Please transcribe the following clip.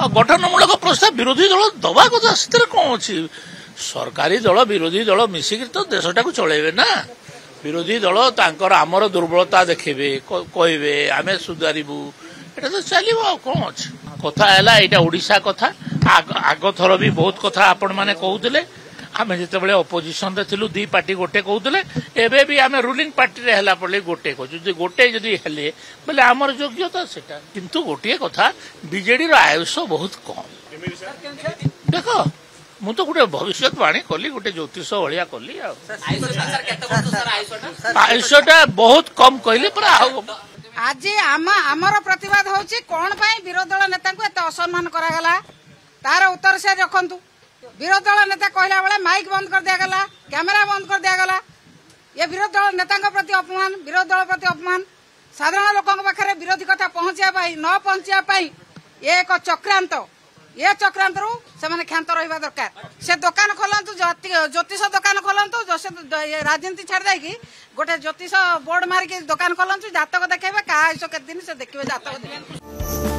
गठनमूलक प्रस्ताव विरोधी दल दबा कथा से कौन अच्छी सरकारी दल विरोधी दल मिसिक तो देशटा को चलेबे ना विरोधी दल तांकर आमर दुर्बलता देखेबे कहबे आमे सुधारिबू एटा तो चलिबो कौन अच्छी कथा है यहाँ ओडिशा कथा आग थर भी बहुत कथा आपण माने कहूले आम जिते बड़े अपोजिशन थिलु दी पार्टी गोटे कहते एबे भी आम रूलिंग पार्टी रे हला पड़े गोटे कहूँ गोटे जदि हेले बोले आमर योग्यता सेटा किंतु गोटे कथा बीजेडी आयुष बहुत कम देख मु तो गोटे भविष्यवाणी कली गोटे ज्योतिष भाया कली आयुषटा बहुत कम कहली पर आज आमर प्रतिवाद होची कौन पाई विरोधी दल नेता को एत असम्मान करागला तार उत्तर से रखंतु विरोधी दल नेता कहला बेले माइक बंद कर दियागला कैमेरा बंद कर दियागला ये विरोधी दल नेता प्रति अपमान विरोधी दल प्रति अपमान साधारण लोकों पाखे विरोधी कथा पहुंचा न पहुंचा ये एक चक्रांत ये चक्रांत रू से क्षांत रहा दरकार से दुकान खोलतु ज्योतिष दुकान खोलतु राजनीति छाड़ दे गोटे ज्योतिष बोर्ड मारिक दुकान खोलतु जातक देखेबे क्या आयुष केते दिन से देखिए जातक।